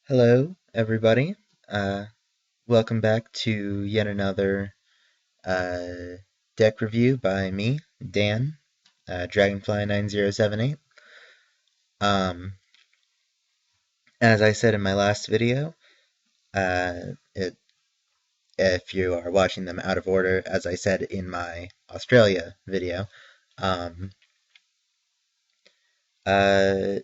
Hello, everybody. Uh, Welcome back to yet another uh, deck review by me, Dan, Dragonfly 9078. Um, as I said in my last video, it, if you are watching them out of order, as I said in my Australia video, um, uh,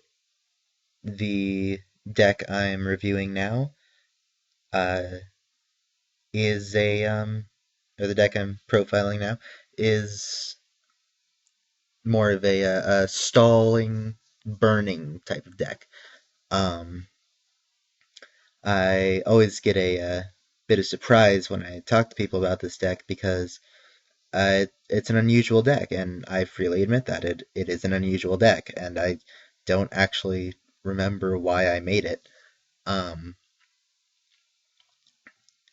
the deck I'm reviewing now uh, is or the deck I'm profiling now is more of a stalling, burning type of deck. Um, I always get a bit of surprise when I talk to people about this deck because it's an unusual deck, and I freely admit that it is an unusual deck, and I don't actually remember why I made it. Um,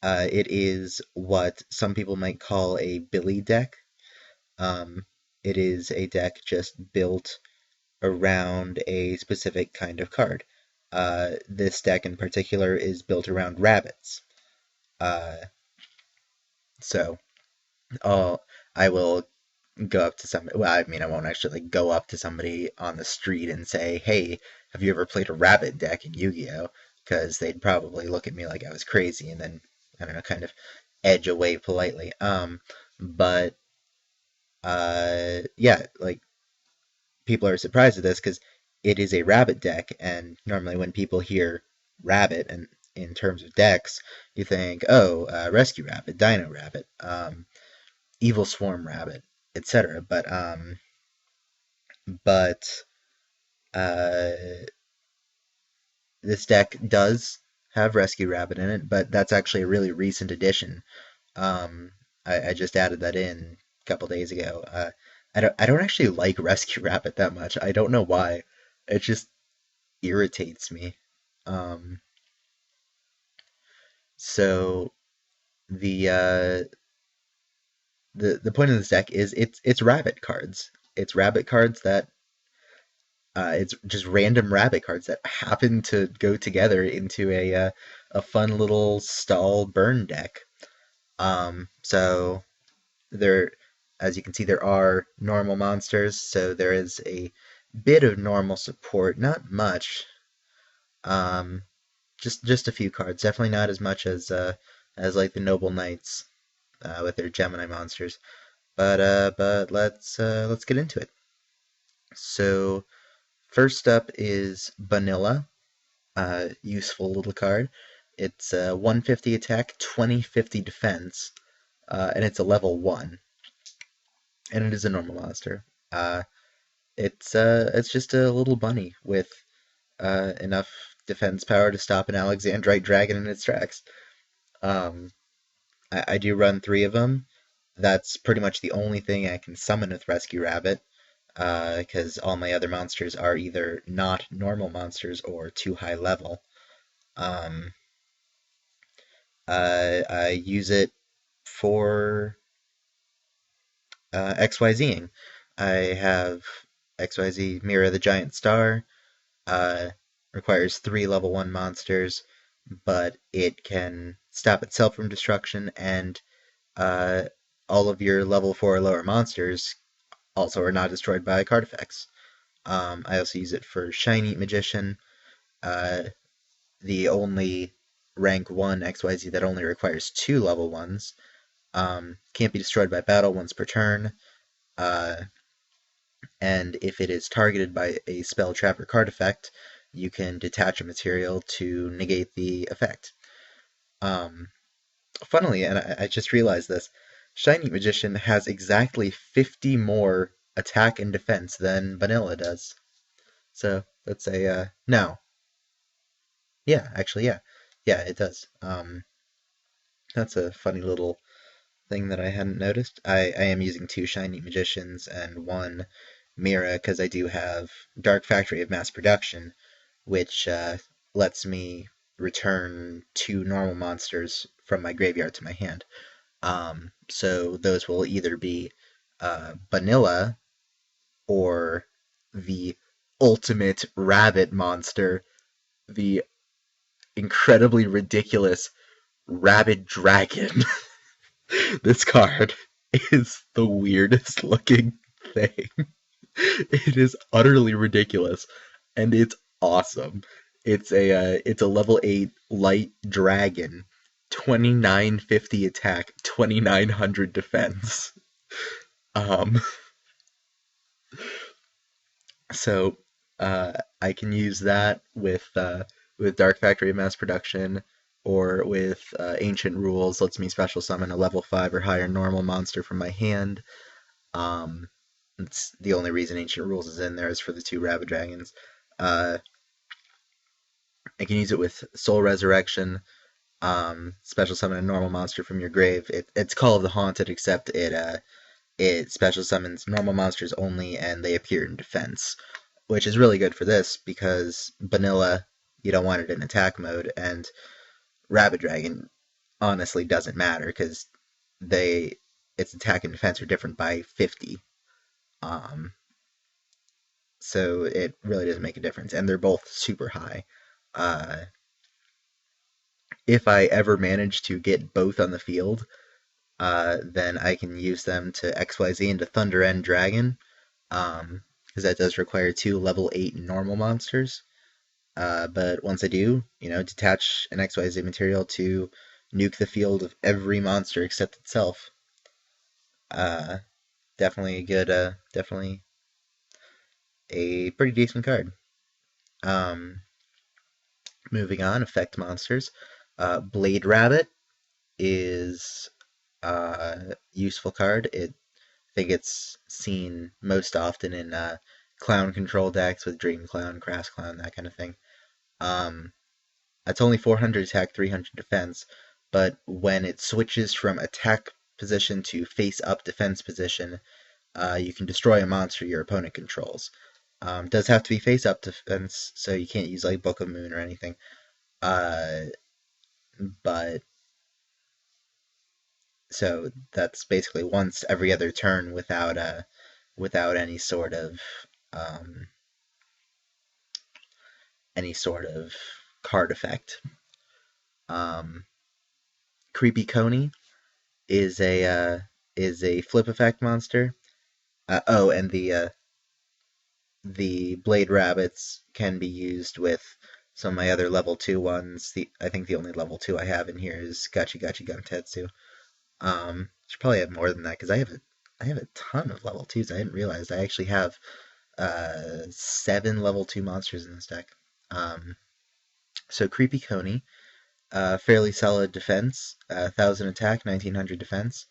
it is what some people might call a Billy deck. Um, it is a deck just built around a specific kind of card. This deck in particular is built around rabbits. Uh, so I'll, I will go up to somebody. Well, I mean, I won't actually go up to somebody on the street and say, "Hey, have you ever played a rabbit deck in Yu-Gi-Oh?" Because they'd probably look at me like I was crazy, and then I don't know, kind of edge away politely. But yeah, like people are surprised at this because it is a rabbit deck, and normally when people hear rabbit and in terms of decks, you think, oh, rescue rabbit, dino rabbit, evil swarm rabbit, etc. But uh, this deck does have rescue rabbit in it, but that's actually a really recent addition. Um, I just added that in a couple days ago. I don't actually like rescue rabbit that much. I don't know why. It just irritates me. Um, so the uh, the point of this deck is it's rabbit cards. It's rabbit cards that it's just random rabbit cards that happen to go together into a fun little stall burn deck. So there, as you can see, there are normal monsters. So there is a bit of normal support, not much. Um, just a few cards. Definitely not as much as like the Noble Knights with their Gemini monsters. But let's get into it. So first up is Vanilla, useful little card. It's 150 attack, 2050 defense, and it's a level 1, and it is a normal monster. It's just a little bunny with enough defense power to stop an Alexandrite dragon in its tracks. Um, I do run 3 of them. That's pretty much the only thing I can summon with Rescue Rabbit, because all my other monsters are either not normal monsters or too high level. Um, I use it for XYZing. I have XYZ Mirror the Giant Star. Uh, Requires 3 level 1 monsters, but it can stop itself from destruction, and uh, all of your level 4 or lower monsters also are not destroyed by card effects. I also use it for Shiny Magician, uh, the only rank 1 XYZ that only requires 2 level 1s. Can't be destroyed by battle once per turn, uh, and if it is targeted by a spell, trap, or card effect, you can detach a material to negate the effect. Um, Funnily, and I just realized this, Shiny Magician has exactly 50 more attack and defense than Vanilla does. So let's say, no. Yeah, actually, yeah. Yeah, it does. That's a funny little thing that I hadn't noticed. I am using 2 Shiny Magicians and 1 Mira because I do have Dark Factory of Mass Production, which lets me return 2 normal monsters from my graveyard to my hand. So those will either be Vanilla or the ultimate rabbit monster, the incredibly ridiculous rabid dragon. This card is the weirdest looking thing. It is utterly ridiculous, and it's awesome. It's a level 8 light dragon, 2950 attack, 2900 defense. Um, so I can use that with Dark Factory Mass Production or with Ancient Rules. Lets me special summon a level 5 or higher normal monster from my hand. Um, it's the only reason Ancient Rules is in there is for the two Rabbit Dragons. Uh, I can use it with Soul Resurrection. Special summon a normal monster from your grave. It's Call of the Haunted, except it special summons normal monsters only, and they appear in defense, which is really good for this because vanilla, you don't want it in attack mode, and Rabbit Dragon honestly doesn't matter because they its attack and defense are different by 50. Um, so it really doesn't make a difference, and they're both super high. Uh, if I ever manage to get both on the field, then I can use them to XYZ into Thunder End Dragon, because that does require two level 8 normal monsters. But once I do, detach an XYZ material to nuke the field of every monster except itself. Uh, definitely a good, definitely a pretty decent card. Um, moving on, effect monsters. Blade Rabbit is a useful card. I think it's seen most often in clown control decks with Dream Clown, Crass Clown, that kind of thing. Um, it's only 400 attack, 300 defense, but when it switches from attack position to face up defense position, you can destroy a monster your opponent controls. Does have to be face up defense, so you can't use like Book of Moon or anything. Uh, but so that's basically once every other turn without um, any sort of card effect. Um, Creepy Coney is a flip effect monster. And the Blade Rabbits can be used with some of my other level 2 ones. I think the only level 2 I have in here is Gachi Gachi Guntetsu. Should probably have more than that because I have a ton of level 2s. I didn't realize I actually have 7 level 2 monsters in this deck. So Creepy Coney, fairly solid defense, 1000 attack, 1900 defense.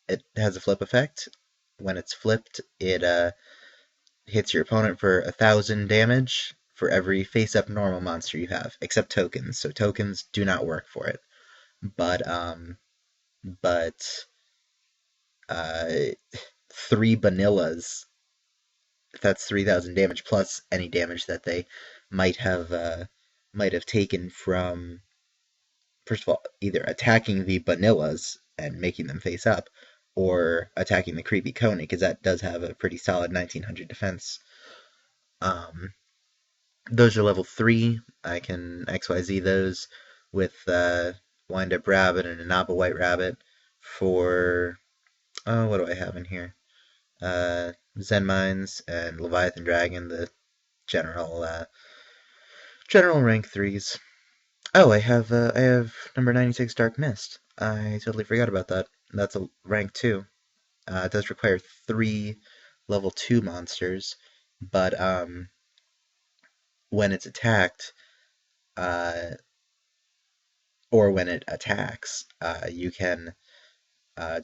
It has a flip effect. When it's flipped, it hits your opponent for 1000 damage for every face-up normal monster you have, except tokens. So tokens do not work for it. But uh, 3 vanillas, that's 3000 damage plus any damage that they might have taken from, first of all, either attacking the vanillas and making them face up, or attacking the Creepy Coney, because that does have a pretty solid 1900 defense. Those are level 3. I can XYZ those with Wind Up Rabbit and Anaba White Rabbit for, what do I have in here? Zen Mines and Leviathan Dragon, the general rank 3s. Oh, I have number 96 Dark Mist. I totally forgot about that. That's a rank 2. It does require 3 level 2 monsters, but when it's attacked, or when it attacks, you can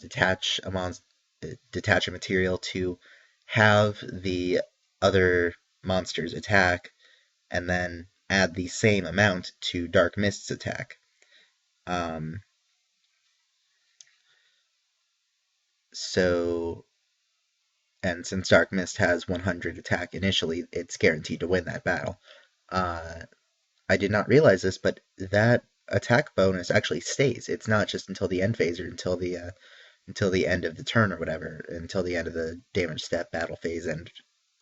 detach a material to have the other monster's attack, and then add the same amount to Dark Mist's attack. So, and since Dark Mist has 100 attack initially, it's guaranteed to win that battle. I did not realize this, but that attack bonus actually stays. It's not just until the end phase or until the end of the turn or whatever, until the end of the damage step, battle phase, end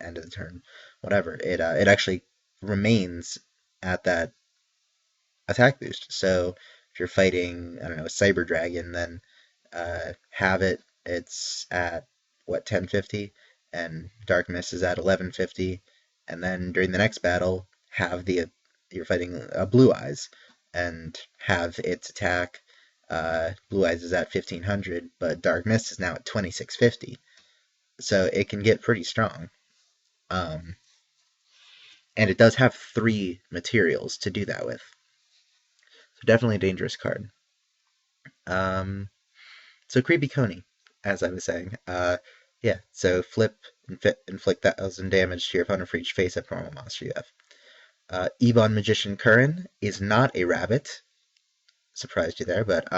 of the turn, whatever. It actually remains at that attack boost. So if you're fighting, I don't know, a Cyber Dragon, then have it's at what, 1050, and Dark Mist is at 1150, and then during the next battle, have the you're fighting Blue Eyes, and have its attack. Blue Eyes is at 1500, but Dark Mist is now at 2650, so it can get pretty strong. Um, and it does have 3 materials to do that with. So definitely a dangerous card. So Creepy Coney, as I was saying. Yeah, so flip, inflict 1,000 damage to your opponent for each face-up normal monster you have. Ebon Magician Curran is not a rabbit. Surprised you there, but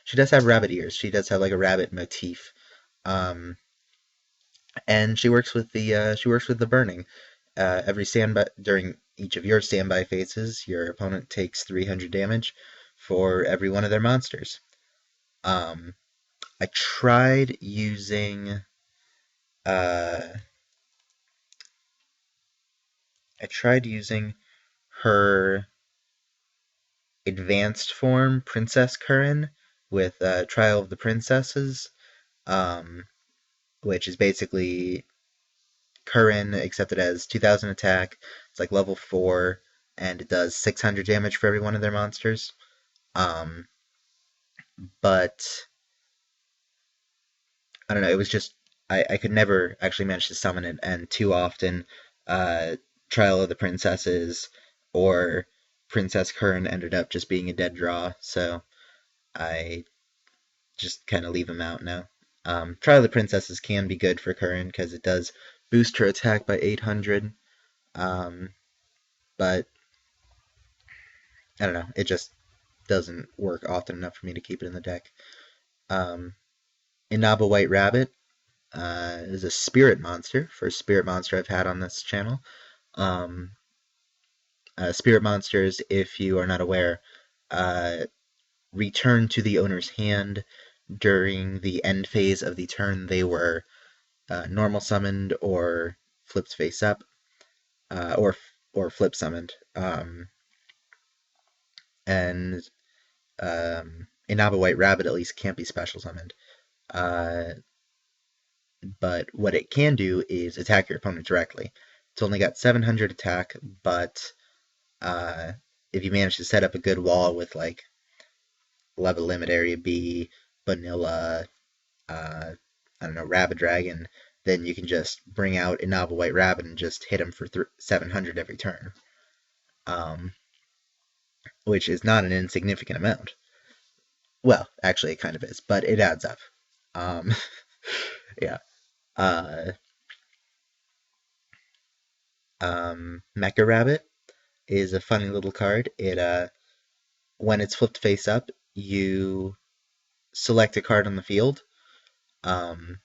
she does have rabbit ears. She does have like a rabbit motif. And she works with the burning. Every standby during each of your standby phases, your opponent takes 300 damage for every one of their monsters. I tried using her advanced form, Princess Curran, with Trial of the Princesses, which is basically Curran, except it has 2000 attack. It's like level 4, and it does 600 damage for every one of their monsters. But I don't know, it was just I could never actually manage to summon it, and too often Trial of the Princesses or Princess Curran ended up just being a dead draw, so I just kind of leave them out now. Trial of the Princesses can be good for Curran because it does boost her attack by 800, but I don't know, it just doesn't work often enough for me to keep it in the deck. Inaba White Rabbit is a spirit monster, first spirit monster I've had on this channel. Spirit monsters, if you are not aware, return to the owner's hand during the end phase of the turn they were normal summoned or flipped face up, or flip summoned. And Inaba White Rabbit at least can't be special summoned. But what it can do is attack your opponent directly. It's only got 700 attack, but if you manage to set up a good wall with like Lava Limit Area B, Vanilla, I don't know, Rabbit Dragon, then you can just bring out Inaba White Rabbit and just hit him for 700 every turn, which is not an insignificant amount. Well, actually, it kind of is, but it adds up. Yeah. Mecha Rabbit is a funny little card. It when it's flipped face up, you select a card on the field, and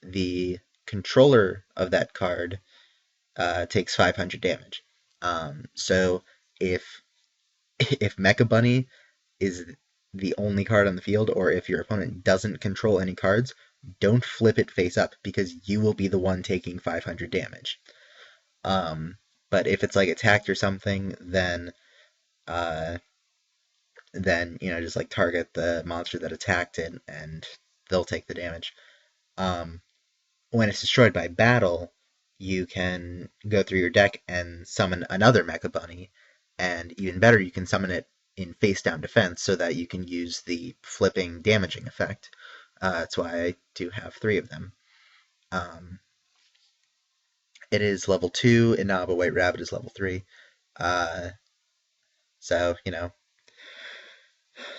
the controller of that card takes 500 damage. So if Mecha Bunny is the only card on the field, or if your opponent doesn't control any cards, don't flip it face up because you will be the one taking 500 damage. But if it's like attacked or something, then just like target the monster that attacked it, and they'll take the damage. When it's destroyed by battle, you can go through your deck and summon another Mecha Bunny, and even better, you can summon it in face-down defense so that you can use the flipping damaging effect. That's why I do have 3 of them. It is level 2, Inaba White Rabbit is level 3. So,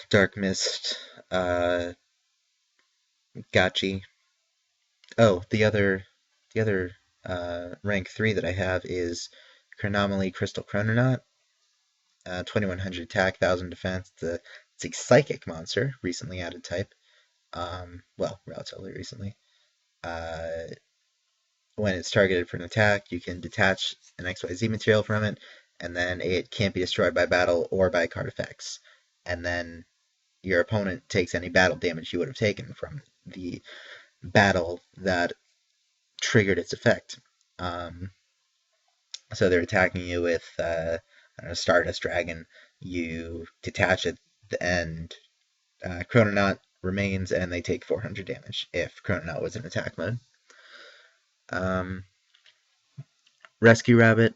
Dark Mist, Gachi. Oh, the other rank 3 that I have is Chronomaly Crystal Chrononaut. 2100 attack, 1000 defense. It's a psychic monster, recently added type. Well, relatively recently. When it's targeted for an attack, you can detach an XYZ material from it, and then it can't be destroyed by battle or by card effects. And then your opponent takes any battle damage you would have taken from the battle that triggered its effect. So they're attacking you with I don't know, Stardust Dragon. You detach it, and Chrononaut remains, and they take 400 damage if Chrononaut was in attack mode. Um, Rescue Rabbit,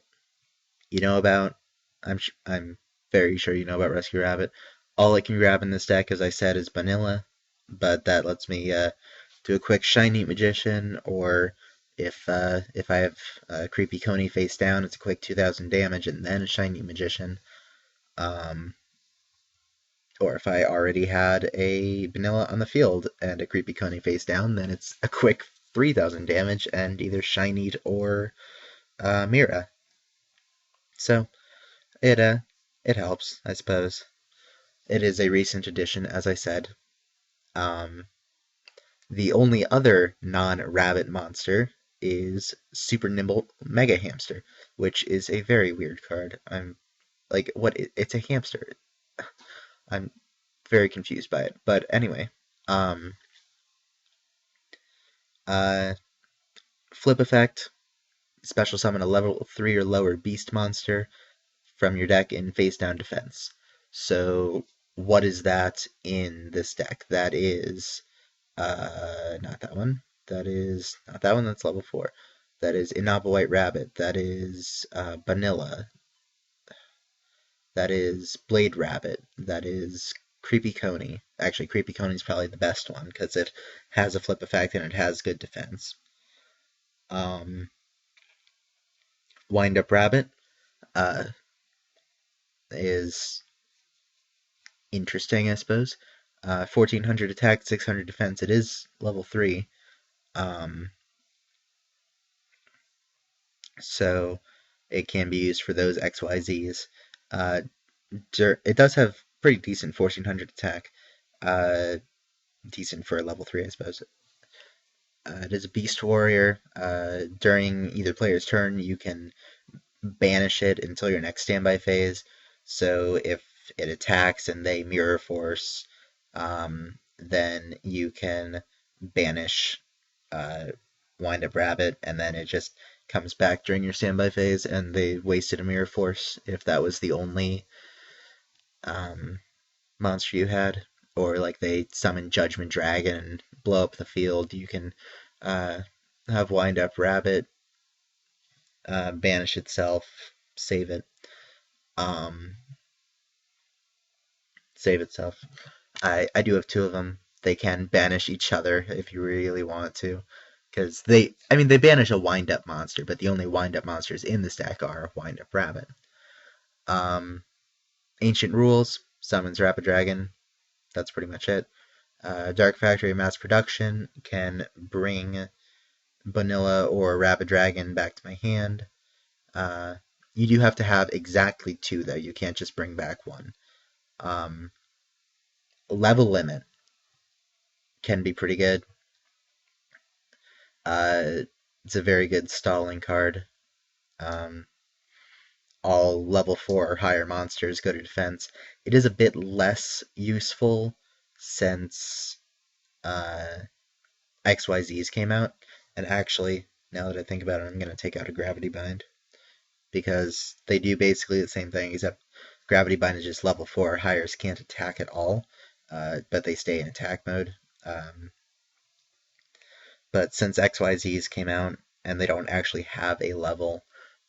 you know about. I'm very sure you know about Rescue Rabbit. All I can grab in this deck, as I said, is Vanilla, but that lets me do a quick Shiny Magician, or if I have Creepy Coney face down, it's a quick 2,000 damage and then a Shiny Magician. Um, or if I already had a Vanilla on the field and a Creepy Coney face down, then it's a quick 3,000 damage and either Shinied or Mira. So it helps, I suppose. It is a recent addition, as I said. Um, the only other non-rabbit monster is Super Nimble Mega Hamster, which is a very weird card. I'm like, what? It's a hamster. I'm very confused by it. But anyway, um, uh, flip effect, special summon a level 3 or lower beast monster from your deck in face down defense. So, what is that in this deck? That is not that one. That is not that one. That's level 4. That is Inaba White Rabbit. That is Vanilla. That is Blade Rabbit. That is Creepy Coney. Actually, Creepy Coney is probably the best one because it has a flip effect and it has good defense. Um, Wind Up Rabbit uh, is interesting, I suppose. 1400 attack, 600 defense. It is level 3. Um, so it can be used for those XYZs. Uh, it does have pretty decent 1400 attack. Decent for a level 3, I suppose. It is a Beast Warrior. During either player's turn, you can banish it until your next standby phase. So if it attacks and they Mirror Force, then you can banish Wind Up Rabbit, and then it just comes back during your standby phase, and they wasted a Mirror Force if that was the only um, monster you had. Or like they summon Judgment Dragon and blow up the field, you can uh, have Wind Up Rabbit banish itself, save it, um, save itself. I do have two of them. They can banish each other if you really want to, because they banish a wind up monster, but the only wind up monsters in this deck are Wind Up Rabbit. Um, Ancient Rules summons Rapid Dragon. That's pretty much it. Dark Factory Mass Production can bring Vanilla or Rapid Dragon back to my hand. You do have to have exactly two, though. You can't just bring back one. Um, Level Limit can be pretty good. It's a very good stalling card. Um, all level 4 or higher monsters go to defense. It is a bit less useful since XYZs came out. And actually, now that I think about it, I'm going to take out a Gravity Bind, because they do basically the same thing, except Gravity Bind is just level 4 or higher, so can't attack at all, but they stay in attack mode. But since XYZs came out and they don't actually have a level,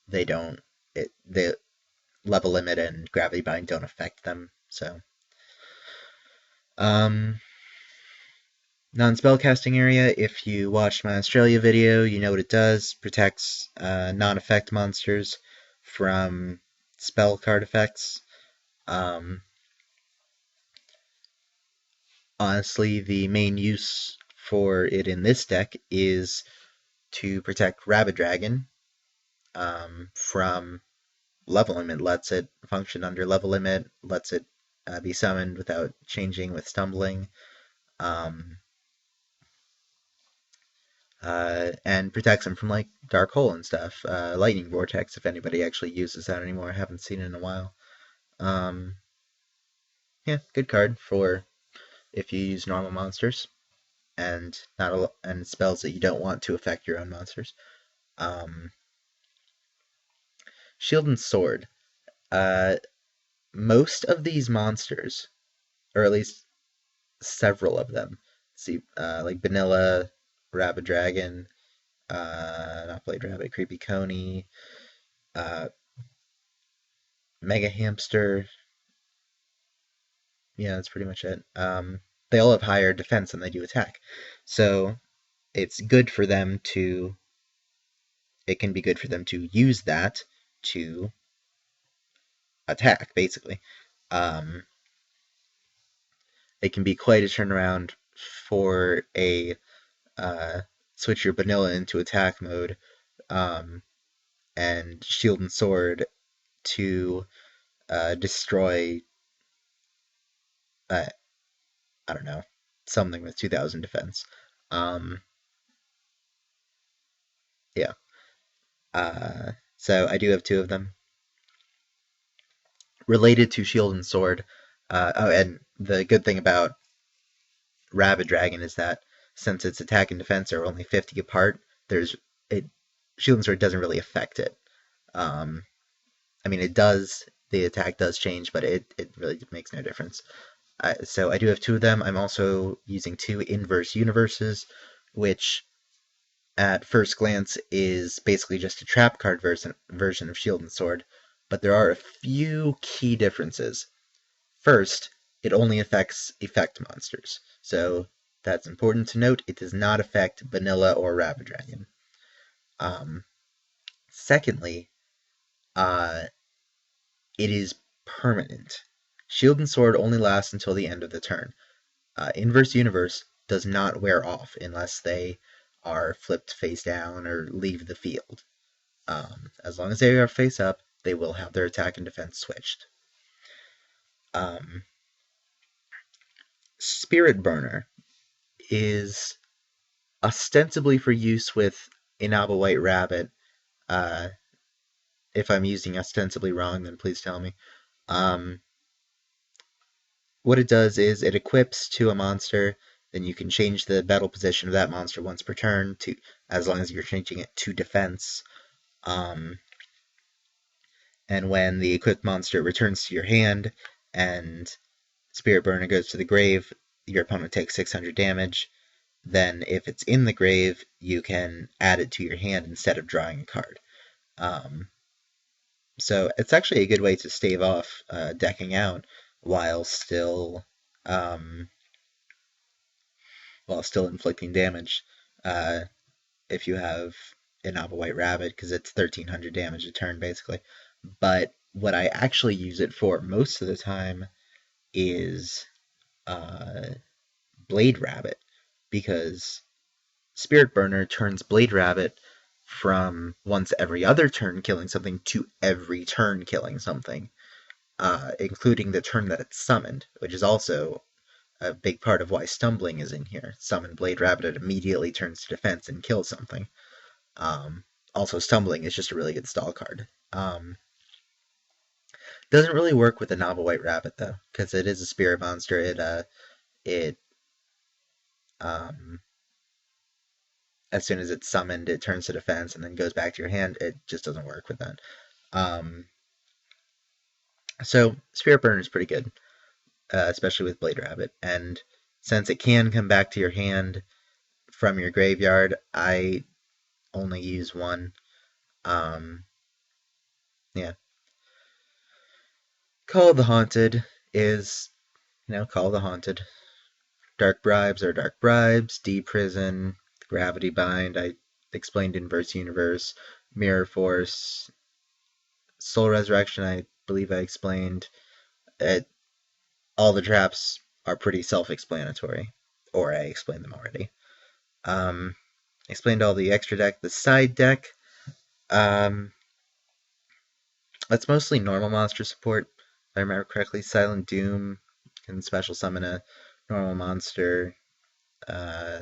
they don't. The level limit and Gravity Bind don't affect them. So, non-spellcasting area. If you watched my Australia video, you know what it does. Protects non-effect monsters from spell card effects. Honestly, the main use for it in this deck is to protect Rabbit Dragon from level limit. Lets it function under level limit, lets it be summoned without changing with stumbling, and protects him from like Dark Hole and stuff. Lightning Vortex, if anybody actually uses that anymore. I haven't seen it in a while. Yeah, good card for if you use normal monsters and not and spells that you don't want to affect your own monsters. Um, Shield and Sword. Uh, most of these monsters, or at least several of them, see, like Vanilla, Rabid Dragon, not Blade Rabbit, Creepy Coney, uh, Mega Hamster. Yeah, that's pretty much it. They all have higher defense than they do attack, so it's good for them to. It can be good for them to use that to attack, basically. Um, it can be quite a turnaround for a uh, switch your vanilla into attack mode, um, and shield and sword to destroy. Uh, I don't know, something with 2,000 defense. Um, yeah. So I do have two of them related to shield and sword. Oh, and the good thing about Rabid Dragon is that since its attack and defense are only 50 apart, there's it shield and sword doesn't really affect it. Um, I mean, it does. The attack does change, but it really makes no difference. So I do have two of them. I'm also using two inverse universes, which at first glance is basically just a trap card version of Shield and Sword, but there are a few key differences. First, it only affects effect monsters, so that's important to note. It does not affect Vanilla or Rabid Dragon. Um, Secondly, uh, it is permanent. Shield and Sword only lasts until the end of the turn. Inverse Universe does not wear off unless they are flipped face down or leave the field. As long as they are face up, they will have their attack and defense switched. Spirit Burner is ostensibly for use with Inaba White Rabbit. Uh, if I'm using ostensibly wrong, then please tell me. Um, what it does is it equips to a monster, then you can change the battle position of that monster once per turn to, as long as you're changing it to defense. And when the equipped monster returns to your hand and Spirit Burner goes to the grave, your opponent takes 600 damage. Then, if it's in the grave, you can add it to your hand instead of drawing a card. So it's actually a good way to stave off decking out while still um, inflicting damage. If you have an Alpha White Rabbit, because it's 1,300 damage a turn basically. But what I actually use it for most of the time is Blade Rabbit, because Spirit Burner turns Blade Rabbit from once every other turn killing something to every turn killing something, including the turn that it's summoned, which is also a big part of why Stumbling is in here. Summon Blade Rabbit, it immediately turns to defense and kills something. Also, Stumbling is just a really good stall card. Doesn't really work with the Novel White Rabbit though, because it is a spirit monster. It as soon as it's summoned, it turns to defense and then goes back to your hand. It just doesn't work with that. So Spirit Burner is pretty good, especially with Blade Rabbit. And since it can come back to your hand from your graveyard, I only use one. Yeah. Call of the Haunted is, Call of the Haunted. Dark Bribes are Dark Bribes, D-Prison, Gravity Bind, I explained Inverse Universe, Mirror Force, Soul Resurrection, I believe I explained. All the traps are pretty self-explanatory, or I explained them already. Explained all the extra deck. The side deck, that's mostly normal monster support. If I remember correctly, Silent Doom can special summon a normal monster.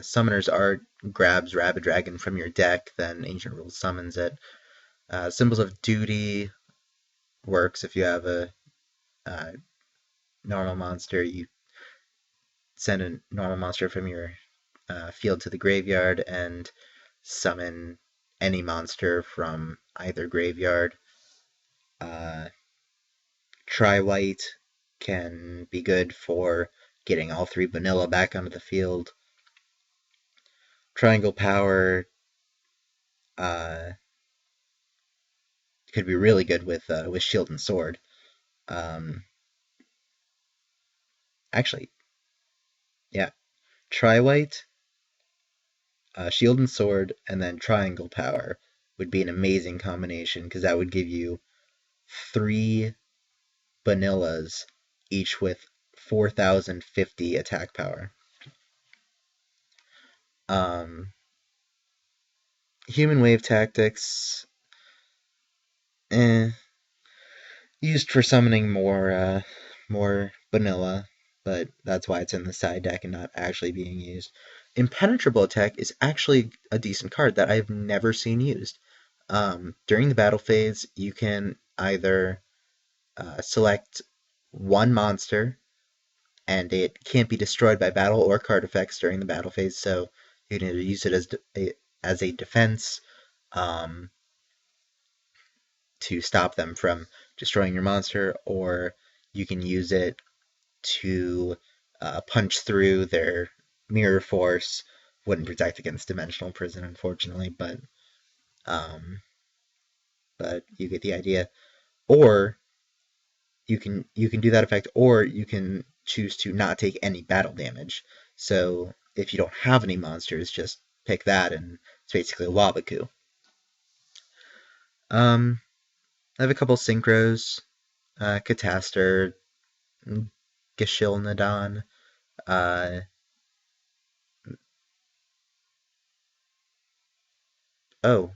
Summoner's Art grabs Rabid Dragon from your deck, then Ancient Rules summons it. Symbols of Duty works if you have a normal monster. You send a normal monster from your field to the graveyard and summon any monster from either graveyard. Uh, Tri-white can be good for getting all three vanilla back onto the field. Triangle power uh, could be really good with shield and sword. Um, Actually, yeah, Tri-white, shield and sword, and then triangle power would be an amazing combination because that would give you three vanillas, each with 4,050 attack power. Um, Human wave tactics, eh, used for summoning more vanilla, but that's why it's in the side deck and not actually being used. Impenetrable attack is actually a decent card that I've never seen used. During the battle phase, you can either select one monster, and it can't be destroyed by battle or card effects during the battle phase, so you can either use it as a defense, um, to stop them from destroying your monster, or you can use it to punch through their mirror force. Wouldn't protect against dimensional prison, unfortunately, um, but you get the idea. Or you can do that effect, or you can choose to not take any battle damage. So if you don't have any monsters, just pick that, and it's basically a Wabaku. I have a couple synchros, Cataster, Gashilnadon. Uh, oh,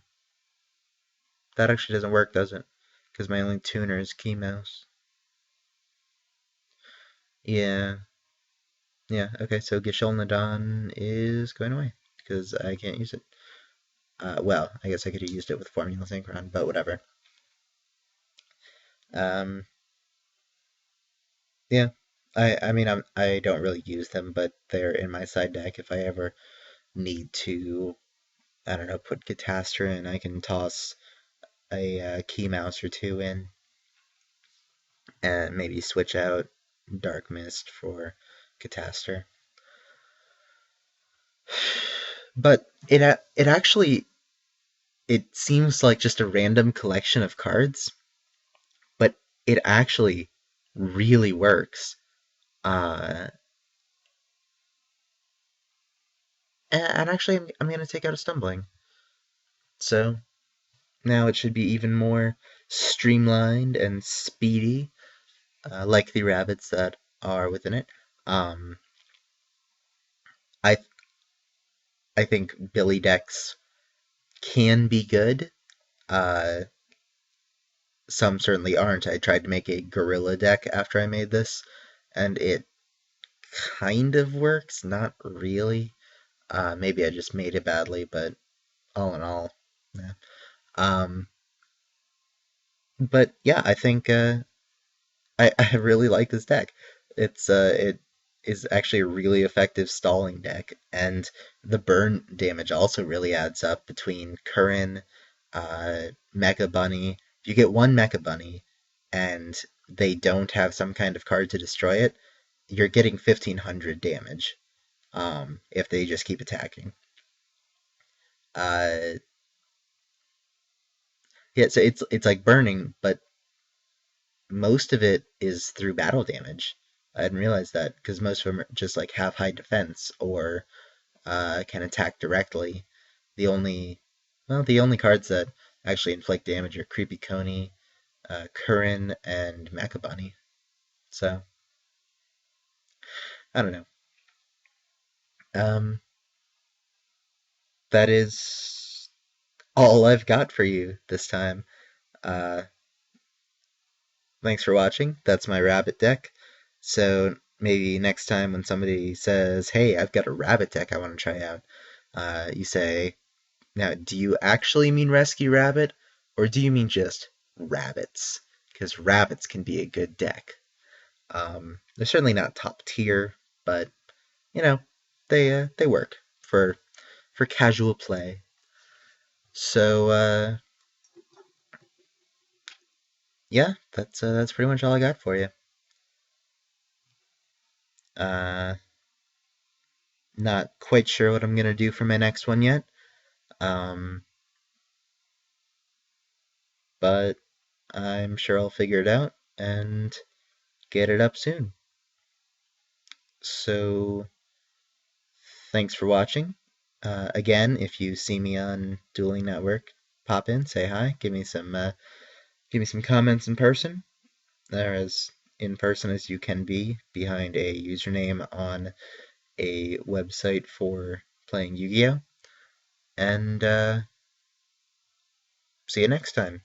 that actually doesn't work, does it? Because my only tuner is Key Mouse. Yeah, yeah. Okay, so Gashilnadon is going away because I can't use it. Well, I guess I could have used it with Formula Synchron, but whatever. Um, yeah. I mean, I don't really use them, but they're in my side deck. If I ever need to, I don't know, put Catastra in, I can toss a Key Mouse or two in, and maybe switch out Dark Mist for Catastra. But it actually it seems like just a random collection of cards, but it actually really works. Uh, and actually, I'm going to take out a Stumbling. So now it should be even more streamlined and speedy, like the rabbits that are within it. Um, I I think Billy decks can be good. Uh, some certainly aren't. I tried to make a gorilla deck after I made this, and it kind of works, not really. Maybe I just made it badly, but all in all, yeah. Um, but yeah, I think I really like this deck. It is actually a really effective stalling deck, and the burn damage also really adds up between Curran, Mecha Bunny. If you get one Mecha Bunny and they don't have some kind of card to destroy it, you're getting 1,500 damage. If they just keep attacking. Uh, yeah, so it's like burning, but most of it is through battle damage. I didn't realize that because most of them just like have high defense or can attack directly. The only the only cards that actually inflict damage are Creepy Coney, Curran, and Macabunny. So I don't know. Um, that is all I've got for you this time. Uh, Thanks for watching. That's my rabbit deck. So maybe next time when somebody says, "Hey, I've got a rabbit deck I want to try out," you say, "Now, do you actually mean Rescue Rabbit, or do you mean just rabbits? Because rabbits can be a good deck. They're certainly not top tier, but you know, they work for casual play. So yeah, that's pretty much all I got for you. Uh, Not quite sure what I'm gonna do for my next one yet. Um, but I'm sure I'll figure it out and get it up soon. So thanks for watching. Again, if you see me on Dueling Network, pop in, say hi, give me some comments in person. They're as in person as you can be behind a username on a website for playing Yu-Gi-Oh! And see you next time.